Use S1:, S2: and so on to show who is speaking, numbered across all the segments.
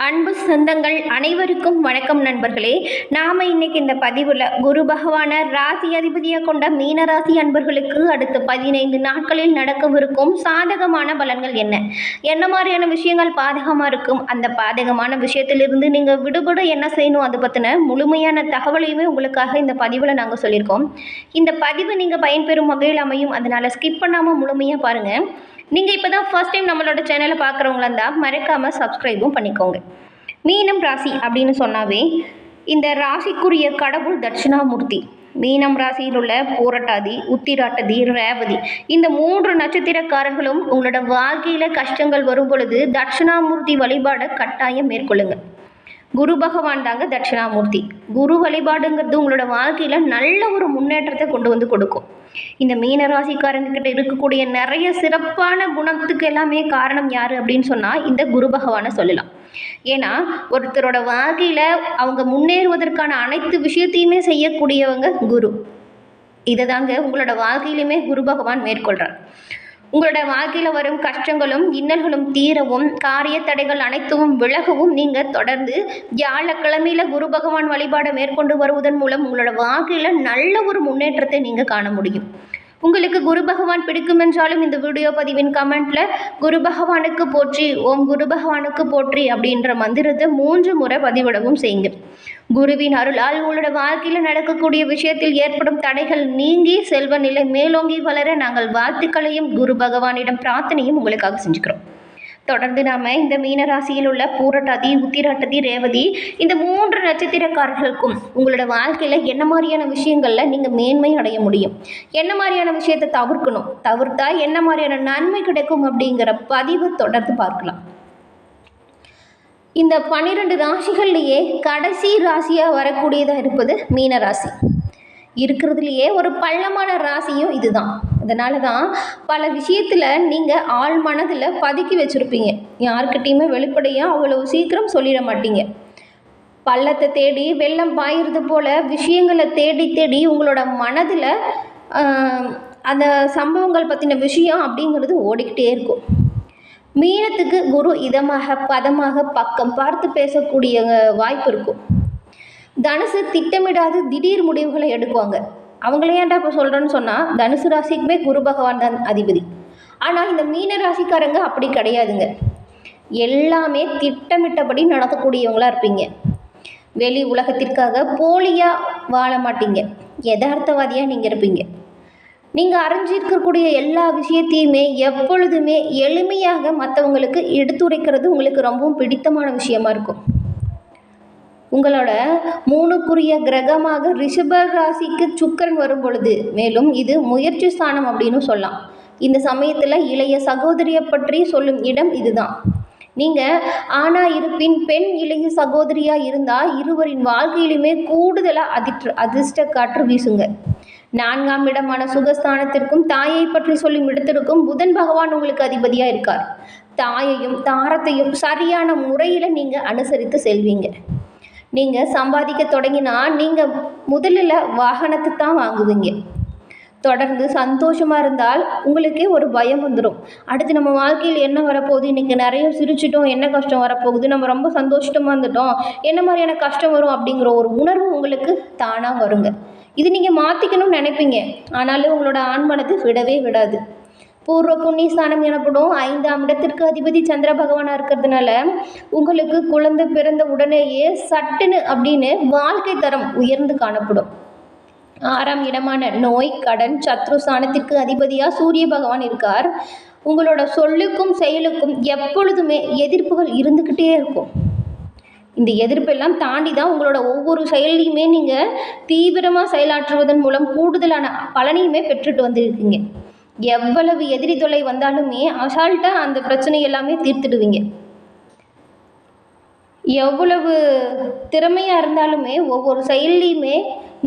S1: அன்பு சொந்தங்கள் அனைவருக்கும் வணக்கம் நண்பர்களே. நாம் இன்னைக்கு இந்த பதிவில் குரு பகவான ராசி அதிபதியாக கொண்ட மீனராசி அன்பர்களுக்கு அடுத்த 15 நாட்களில் நடக்கவிருக்கும் சாதகமான பலன்கள் என்ன மாதிரியான விஷயங்கள் பாதகமாக இருக்கும், அந்த பாதகமான விஷயத்திலிருந்து நீங்கள் விடுபட என்ன செய்யணும், அதை பற்றின முழுமையான தகவலையுமே உங்களுக்காக இந்த பதிவில் நாங்கள் சொல்லியிருக்கோம். இந்த பதிவு நீங்கள் பயன்பெறும் வகையில் அமையும், அதனால் ஸ்கிப் பண்ணாமல் முழுமையாக பாருங்கள். நீங்கள் இப்போ தான் ஃபர்ஸ்ட் டைம் நம்மளோட சேனலை பார்க்குறவங்களா இருந்தால் மறக்காமல் சப்ஸ்கிரைபும் பண்ணிக்கோங்க. மீனம் ராசி அப்படின்னு சொன்னாவே இந்த ராசிக்குரிய கடவுள் தட்சிணாமூர்த்தி. மீனம் ராசியில் உள்ள பூரட்டாதி, உத்திராட்டதி, ரேவதி இந்த 3 நட்சத்திரக்காரர்களும் உங்களோட வாழ்க்கையில் கஷ்டங்கள் வரும் பொழுது தட்சிணாமூர்த்தி வழிபாடை கட்டாயம் மேற்கொள்ளுங்க. குரு பகவான் தாங்க தட்சிணாமூர்த்தி. குரு வழிபாடுங்கிறது உங்களோட வாழ்க்கையில் நல்ல ஒரு முன்னேற்றத்தை கொண்டு வந்து கொடுக்கும். இந்த மீனராசிக்காரங்க கிட்ட இருக்கக்கூடிய நிறைய சிறப்பான குணத்துக்கு எல்லாமே காரணம் யார் அப்படின்னு சொன்னால் இந்த குரு பகவானை சொல்லலாம். ஏன்னா ஒருத்தரோட வாழ்க்கையில் அவங்க முன்னேறுவதற்கான அனைத்து விஷயத்தையுமே செய்யக்கூடியவங்க குரு. இதை தாங்க உங்களோட வாழ்க்கையிலுமே குரு பகவான் மேற்கொள்கிறார். உங்களோட வாழ்க்கையில் வரும் கஷ்டங்களும் இன்னல்களும் தீரவும், காரிய தடைகள் அனைத்தும் விலகவும் நீங்கள் தொடர்ந்து வியாழக்கிழமையில் குரு பகவான் வழிபாடை மேற்கொண்டு வருவதன் மூலம் உங்களோட வாழ்க்கையில் நல்ல ஒரு முன்னேற்றத்தை நீங்கள் காண முடியும். உங்களுக்கு குரு பகவான் பிடிக்கும் என்றாலும் இந்த வீடியோ பதிவின் கமெண்ட்டில் குரு பகவானுக்கு போற்றி, ஓம் குரு பகவானுக்கு போற்றி அப்படின்ற மந்திரத்தை 3 முறை பதிவிடவும் செய்யுங்க. குருவின் அருளால் உங்களோட வாழ்க்கையில் நடக்கக்கூடிய விஷயத்தில் ஏற்படும் தடைகள் நீங்கி செல்வ நிலை மேலோங்கி வளர நாங்கள் வாழ்த்துக்களையும் குரு பகவானிடம் பிரார்த்தனையும் உங்களுக்காக செஞ்சுக்கிறோம். தொடர்ந்து நாம் இந்த மீனராசியில் உள்ள பூரட்டாதி, உத்திராட்டதி, ரேவதி இந்த 3 நட்சத்திரக்காரர்களுக்கும் உங்களோட வாழ்க்கையில் என்ன மாதிரியான விஷயங்களில் நீங்கள் மேன்மை அடைய முடியும், என்ன மாதிரியான விஷயத்தை தவிர்த்தா என்ன மாதிரியான நன்மை கிடைக்கும் அப்படிங்கிற பதிவை தொடர்ந்து பார்க்கலாம். இந்த 12 ராசிகள்லேயே கடைசி ராசியாக வரக்கூடியதாக இருப்பது மீனராசி. இருக்கிறதுலையே ஒரு பள்ளமான ராசியும் இதுதான். அதனால தான் பல விஷயத்தில் நீங்கள் ஆள் மனதில் பதுக்கி வச்சுருப்பீங்க. யார்கிட்டையுமே வெளிப்படையாக அவ்வளவு சீக்கிரம் சொல்லிட மாட்டீங்க. பள்ளத்தை தேடி வெள்ளம் பாயிறது போல் விஷயங்களை தேடி தேடி உங்களோட மனதில் அந்த சம்பவங்கள் பற்றின விஷயம் அப்படிங்கிறது ஓடிக்கிட்டே இருக்கும். மீனத்துக்கு குரு இதமாக பதமாக பக்கம் பார்த்து பேசக்கூடிய வாய்ப்பு இருக்கும். தனுசு திட்டமிடாது திடீர் முடிவுகளை எடுக்குவாங்க. அவங்களே ஏன்டா இப்போ சொல்கிறேன்னு சொன்னால் தனுசு ராசிக்குமே குரு பகவான் தான் அதிபதி. ஆனால் இந்த மீன ராசிக்காரங்க அப்படி கிடையாதுங்க. எல்லாமே திட்டமிட்டபடி நடக்கக்கூடியவங்களாக இருப்பீங்க. வெளி உலகத்திற்காக போலியாக வாழ மாட்டீங்க. யதார்த்தவாதியாக நீங்கள் இருப்பீங்க. நீங்கள் அறிஞ்சிருக்கக்கூடிய எல்லா விஷயத்தையுமே எப்பொழுதுமே எளிமையாக மற்றவங்களுக்கு எடுத்துரைக்கிறது உங்களுக்கு ரொம்பவும் பிடித்தமான விஷயமா இருக்கும். உங்களோட 3க்குரிய கிரகமாக ரிஷப ராசிக்கு சுக்கிரன் வரும் பொழுது, மேலும் இது முயற்சி ஸ்தானம் அப்படின்னு சொல்லலாம். இந்த சமயத்தில் இளைய சகோதரியை பற்றி சொல்லும் இடம் இதுதான். நீங்கள் ஆணா இருப்பின் பெண் இளைய சகோதரியாக இருந்தால் இருவரின் வாழ்க்கையிலுமே கூடுதலாக அதிர்ஷ்ட காற்று வீசுங்க. 4ஆம் இடமான சுகஸ்தானத்திற்கும் தாயை பற்றி சொல்லும் இடத்திற்கும் புதன் பகவான் உங்களுக்கு அதிபதியாக இருக்கார். தாயையும் தாரத்தையும் சரியான முறையில் நீங்கள் அனுசரித்து செல்வீங்க. நீங்கள் சம்பாதிக்க தொடங்கினா நீங்கள் முதலில் வாகனத்தை தான் வாங்குவீங்க. தொடர்ந்து சந்தோஷமாக இருந்தால் உங்களுக்கே ஒரு பயம் வந்துடும். அடுத்து நம்ம வாழ்க்கையில் என்ன வரப்போகுது, இன்றைக்கி நிறைய சிரிச்சிட்டோம், என்ன கஷ்டம் வரப்போகுது, நம்ம ரொம்ப சந்தோஷமாக இருந்துட்டோம், என்ன மாதிரியான கஷ்டம் வரும் அப்படிங்கிற ஒரு உணர்வு உங்களுக்கு தானாக வருங்க. இது நீங்கள் மாற்றிக்கணும்னு நினைப்பீங்க. ஆனாலும் உங்களோட ஆண்மனது விடவே விடாது. பூர்வ புண்ணியஸ்தானம் எனப்படும் 5ஆம் இடத்திற்கு அதிபதி சந்திர பகவானாக இருக்கிறதுனால உங்களுக்கு குழந்தை பிறந்த உடனேயே சட்டுன்னு அப்படின்னு வாழ்க்கை தரம் உயர்ந்து காணப்படும். 6ஆம் இடமான நோய், கடன், சத்ரு ஸ்தானத்திற்கு அதிபதியாக சூரிய பகவான் இருக்கார். உங்களோட சொல்லுக்கும் செயலுக்கும் எப்பொழுதுமே எதிர்ப்புகள் இருந்துக்கிட்டே இருக்கும். இந்த எதிர்ப்பெல்லாம் தாண்டி தான் உங்களோட ஒவ்வொரு செயலையுமே நீங்கள் தீவிரமாக செயலாற்றுவதன் மூலம் கூடுதலான பலனையுமே பெற்றுட்டு வந்திருக்கீங்க. எவ்வளவு எதிரி தொல்லை வந்தாலுமே அசால்ட்டாக அந்த பிரச்சனை எல்லாமே தீர்த்துடுவீங்க. எவ்வளவு திறமையாக இருந்தாலுமே ஒவ்வொரு செயல்லையுமே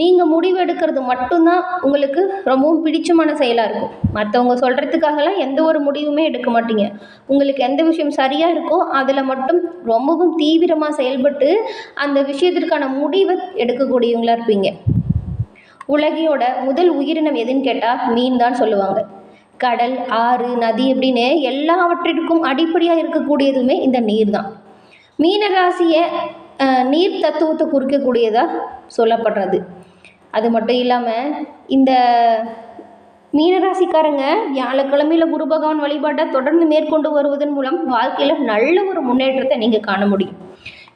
S1: நீங்கள் முடிவெடுக்கிறது மட்டும்தான் உங்களுக்கு ரொம்பவும் பிடிச்சமான செயலாக இருக்கும். மற்றவங்க சொல்கிறதுக்காகலாம் எந்த ஒரு முடிவுமே எடுக்க மாட்டீங்க. உங்களுக்கு எந்த விஷயம் சரியாக இருக்கோ அதில் மட்டும் ரொம்பவும் தீவிரமாக செயல்பட்டு அந்த விஷயத்திற்கான முடிவை எடுக்கக்கூடியவங்களாக இருப்பீங்க. உலகையோட முதல் உயிரினம் எதுன்னு கேட்டால் மீன் தான் சொல்லுவாங்க. கடல், ஆறு, நதி அப்படின்னு எல்லாவற்றிற்கும் அடிப்படையாக இருக்கக்கூடியதுமே இந்த நீர் தான். மீன ராசியை நீர் தத்துவத்தை குறிக்கக்கூடியதாக சொல்லப்படுறது. அது மட்டும் இல்லாமல் இந்த மீனராசிக்காரங்க வியாழக்கிழமையில் குரு பகவான் வழிபாட்டை தொடர்ந்து மேற்கொண்டு வருவதன் மூலம் வாழ்க்கையில் நல்ல ஒரு முன்னேற்றத்தை நீங்கள் காண முடியும்.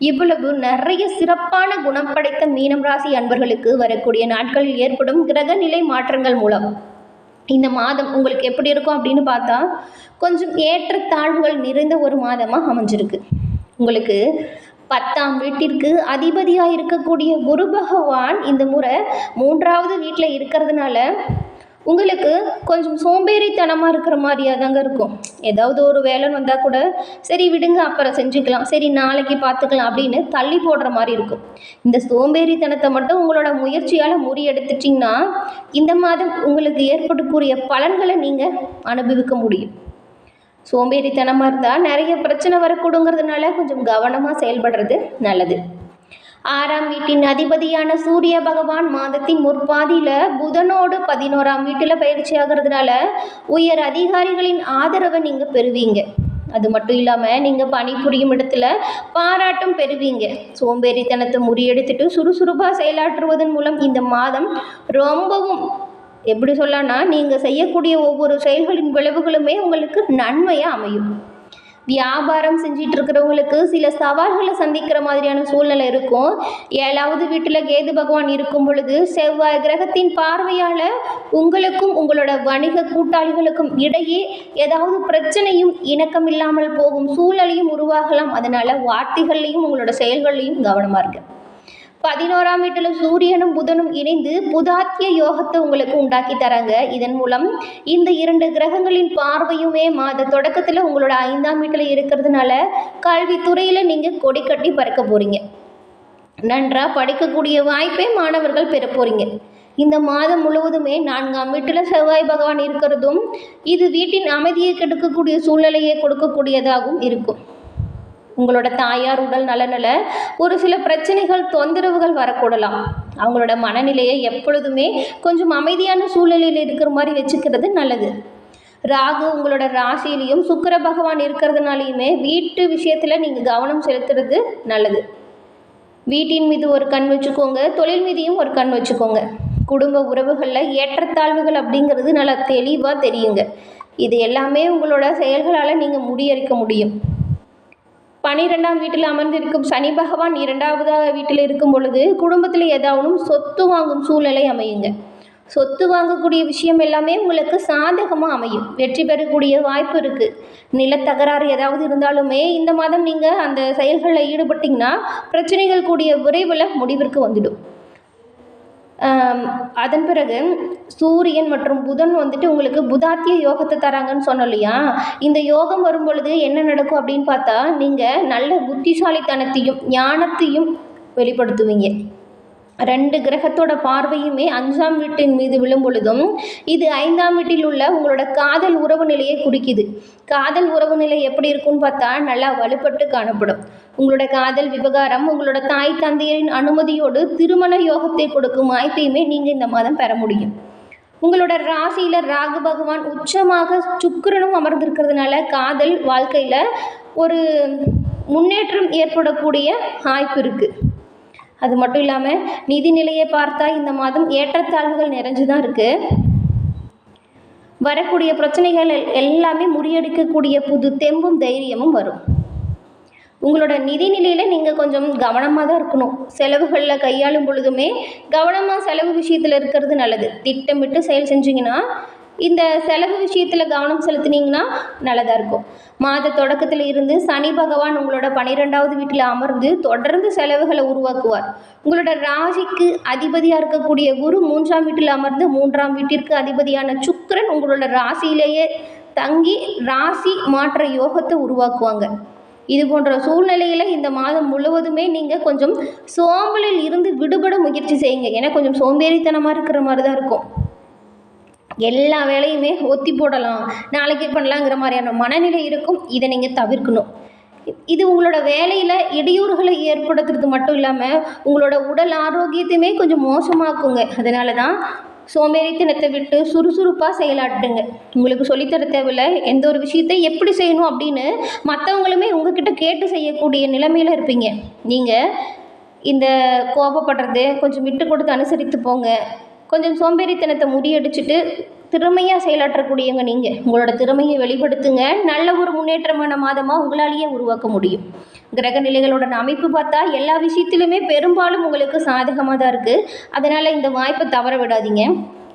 S1: இவ்வளவு நிறைய சிறப்பான குணம் படைத்த மீனம் ராசி அன்பர்களுக்கு வரக்கூடிய நாட்களில் ஏற்படும் கிரகநிலை மாற்றங்கள் மூலம் இந்த மாதம் உங்களுக்கு எப்படி இருக்கும் அப்படின்னு பார்த்தா கொஞ்சம் ஏற்றத்தாழ்வுகள் நிறைந்த ஒரு மாதமாக அமைஞ்சிருக்கு. உங்களுக்கு 10ஆம் வீட்டிற்கு அதிபதியாக இருக்கக்கூடிய குரு பகவான் இந்த முறை 3வது வீட்டில் இருக்கிறதுனால உங்களுக்கு கொஞ்சம் சோம்பேறித்தனமாக இருக்கிற மாதிரியாக தாங்க இருக்கும். ஏதாவது ஒரு வேலைன்னு வந்தால் கூட சரி விடுங்க அப்புறம் செஞ்சுக்கலாம், சரி நாளைக்கு பார்த்துக்கலாம் அப்படின்னு தள்ளி போடுற மாதிரி இருக்கும். இந்த சோம்பேறித்தனத்தை மட்டும் உங்களோட முயற்சியால் முறியெடுத்துட்டிங்கன்னா இந்த மாதம் உங்களுக்கு ஏற்படக்கூடிய பலன்களை நீங்கள் அனுபவிக்க முடியும். சோம்பேறித்தனமாக இருந்தால் நிறைய பிரச்சனை வரக்கூடுங்கிறதுனால கொஞ்சம் கவனமாக செயல்படுறது நல்லது. 6ஆம் வீட்டின் அதிபதியான சூரிய பகவான் மாதத்தின் முற்பாதியில் புதனோடு 11ஆம் வீட்டில் பயிற்சி ஆகிறதுனால உயர் அதிகாரிகளின் ஆதரவை நீங்கள் பெறுவீங்க. அது மட்டும் இல்லாமல் நீங்கள் பணிபுரியும் இடத்துல பாராட்டும் பெறுவீங்க. சோம்பேறித்தனத்தை முறியெடுத்துட்டு சுறுசுறுப்பாக செயலாற்றுவதன் மூலம் இந்த மாதம் ரொம்பவும் எப்படி சொல்லனா நீங்கள் செய்யக்கூடிய ஒவ்வொரு செயல்களின் விளைவுகளுமே உங்களுக்கு நன்மையாக அமையும். வியாபாரம் செஞ்சிட்டு இருக்கிறவங்களுக்கு சில சவால்களை சந்திக்கிற மாதிரியான சூழ்நிலை இருக்கும். 7வது வீட்டில் கேது பகவான் இருக்கும் பொழுது செவ்வாய் கிரகத்தின் பார்வையால் உங்களுக்கும் உங்களோட வணிக கூட்டாளிகளுக்கும் இடையே ஏதாவது பிரச்சனையும் இணக்கம் இல்லாமல் போகும் சூழ்நிலையும் உருவாகலாம். அதனால் வார்த்தைகள்லையும் உங்களோட செயல்கள்லையும் கவனமாக இருக்கு. 11ஆம் வீட்டில் சூரியனும் புதனும் இணைந்து புதாத்திய யோகத்தை உங்களுக்கு உண்டாக்கி தராங்க. இதன் மூலம் இந்த 2 கிரகங்களின் பார்வையுமே மாத தொடக்கத்தில் உங்களோட 5ஆம் வீட்டில் இருக்கிறதுனால கல்வித்துறையில் நீங்கள் கொடி கட்டி பறக்க போகிறீங்க. நன்றாக படிக்கக்கூடிய வாய்ப்பை மாணவர்கள் பெற போகிறீங்க. இந்த மாதம் முழுவதுமே 4ஆம் வீட்டில் செவ்வாய் பகவான் இருக்கிறதும் இது வீட்டின் அமைதியை கெடுக்கக்கூடிய சூழ்நிலையை கொடுக்கக்கூடியதாகவும் இருக்கும். உங்களோட தாயார் உடல் நலனில் ஒரு சில பிரச்சனைகள் தொந்தரவுகள் வரக்கூடலாம். அவங்களோட மனநிலையை எப்பொழுதுமே கொஞ்சம் அமைதியான சூழ்நிலையில் இருக்கிற மாதிரி வச்சுக்கிறது நல்லது. ராகு உங்களோட ராசியிலையும் சுக்கிர பகவான் இருக்கிறதுனாலையுமே வீட்டு விஷயத்தில் நீங்கள் கவனம் செலுத்துறது நல்லது. வீட்டின் மீது ஒரு கண் வச்சுக்கோங்க, தொழில் மீதியும் ஒரு கண் வச்சுக்கோங்க. குடும்ப உறவுகளில் ஏற்றத்தாழ்வுகள் அப்படிங்கிறது நல்லா தெளிவாக தெரியுங்க. இது எல்லாமே உங்களோட செயல்களால் நீங்கள் முறியடிக்க முடியும். 12ஆம் வீட்டில் அமர்ந்திருக்கும் சனி பகவான் 2வது வீட்டில் இருக்கும் பொழுது குடும்பத்தில் ஏதாவது சொத்து வாங்கும் சூழ்நிலை அமையுங்க. சொத்து வாங்கக்கூடிய விஷயம் எல்லாமே உங்களுக்கு சாதகமாக அமையும். வெற்றி பெறக்கூடிய வாய்ப்பு இருக்குது. நிலத்தகராறு ஏதாவது இருந்தாலுமே இந்த மாதம் நீங்கள் அந்த செயல்களில் ஈடுபட்டிங்கன்னா பிரச்சனைகள் கூடிய விரைவில் முடிவிற்கு வந்துடும். அதன் பிறகு சூரியன் மற்றும் புதன் வந்துட்டு உங்களுக்கு புதாத்திய யோகத்தை தராங்கன்னு சொன்னோம் இல்லையா. இந்த யோகம் வரும் பொழுது என்ன நடக்கும் அப்படின்னு பார்த்தா நீங்கள் நல்ல புத்திசாலித்தனத்தையும் ஞானத்தையும் வெளிப்படுத்துவீங்க. 2 கிரகத்தோட பார்வையுமே 5ஆம் வீட்டின் மீது விழும் பொழுதும் இது 5ஆம் வீட்டில் உள்ள உங்களோட காதல் உறவு நிலையை குறிக்குது. காதல் உறவு நிலை எப்படி இருக்குன்னு பார்த்தா நல்லா வலுப்பட்டு காணப்படும். உங்களோட காதல் விவகாரம் உங்களோட தாய் தந்தையரின் அனுமதியோடு திருமண யோகத்தை கொடுக்கும் வாய்ப்பையுமே நீங்கள் இந்த மாதம் பெற முடியும். உங்களோட ராசியில் ராகு பகவான் உச்சமாக சுக்கிரனும் அமர்ந்திருக்கிறதுனால காதல் வாழ்க்கையில் ஒரு முன்னேற்றம் ஏற்படக்கூடிய வாய்ப்பு இருக்குது. அது மட்டும் இல்லாமல் நிதி நிலையை பார்த்தா இந்த மாதம் ஏற்றத்தாழ்வுகள் நிறைஞ்சு தான் இருக்குது. வரக்கூடிய பிரச்சனைகள் எல்லாமே முறியடிக்கக்கூடிய புது தெம்பும் தைரியமும் வரும். உங்களோட நிதி நிலையில் நீங்கள் கொஞ்சம் கவனமாக தான் இருக்கணும். செலவுகளில் கையாளும் பொழுதுமே கவனமாக செலவு விஷயத்தில் இருக்கிறது நல்லது. திட்டமிட்டு செயல் செஞ்சிங்கன்னா இந்த செலவு விஷயத்தில் கவனம் செலுத்தினீங்கன்னா நல்லதாக இருக்கும். மாத தொடக்கத்தில் இருந்து சனி பகவான் உங்களோட 12வது வீட்டில் அமர்ந்து தொடர்ந்து செலவுகளை உருவாக்குவார். உங்களோட ராசிக்கு அதிபதியாக இருக்கக்கூடிய குரு 3ஆம் வீட்டில் அமர்ந்து 3ஆம் வீட்டிற்கு அதிபதியான சுக்கிரன் உங்களோட ராசியிலேயே தங்கி ராசி மாற்ற யோகத்தை உருவாக்குவாங்க. இது போன்ற சூழ்நிலையில் இந்த மாதம் முழுவதுமே நீங்கள் கொஞ்சம் சோம்பலில் இருந்து விடுபட முயற்சி செய்யுங்க. ஏன்னா கொஞ்சம் சோம்பேறித்தனமாக இருக்கிற மாதிரி தான் இருக்கும். எல்லா வேலையுமே ஒத்தி போடலாம், நாளைக்கு பண்ணலாங்கிற மாதிரியான மனநிலை இருக்கும். இதை நீங்கள் தவிர்க்கணும். இது உங்களோட வேலையில் இடையூறுகளை ஏற்படுத்துறது மட்டும் இல்லாமல் உங்களோட உடல் ஆரோக்கியத்தையுமே கொஞ்சம் மோசமாக்குங்க. அதனால தான் சோம்பேறித்தனத்தை விட்டு சுறுசுறுப்பாக செயலாற்றுங்க. உங்களுக்கு சொல்லித்தர தேவையில்ல. எந்த ஒரு விஷயத்தை எப்படி செய்யணும் அப்படின்னு மற்றவங்களுமே உங்ககிட்ட கேட்டு செய்யக்கூடிய நிலைமையில் இருப்பீங்க. நீங்கள் இந்த கோபப்படுறது கொஞ்சம் விட்டு கொடுத்து அனுசரித்து போங்க. கொஞ்சம் சோம்பேறித்தனத்தை முறியடிச்சிட்டு திறமையாக செயலாற்றக்கூடியவங்க நீங்கள். உங்களோட திறமையை வெளிப்படுத்துங்க. நல்ல ஒரு முன்னேற்றமான மாதமாக உங்களாலேயே உருவாக்க முடியும். கிரக நிலைகளோட அமைப்பு பார்த்தா எல்லா விஷயத்திலுமே பெரும்பாலும் உங்களுக்கு சாதகமாக தான் இருக்குது. அதனால் இந்த வாய்ப்பை தவற விடாதீங்க.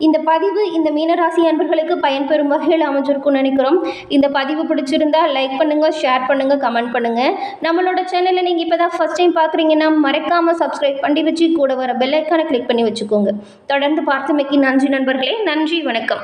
S1: இந்த பதிவு இந்த மீனராசி அன்பர்களுக்கு பயன்பெறும் வகையில் அமைஞ்சிருக்கும்னு நினைக்கிறோம். இந்த பதிவு பிடிச்சிருந்தா லைக் பண்ணுங்கள், ஷேர் பண்ணுங்கள், கமெண்ட் பண்ணுங்கள். நம்மளோட சேனலை நீங்கள் இப்போ தான் ஃபஸ்ட் டைம் பார்க்குறீங்கன்னா மறக்காமல் சப்ஸ்கிரைப் பண்ணி வச்சு கூட வர பெல் ஐக்கானை கிளிக் பண்ணி வச்சுக்கோங்க. தொடர்ந்து பார்த்தமைக்கு நன்றி நண்பர்களே. நன்றி, வணக்கம்.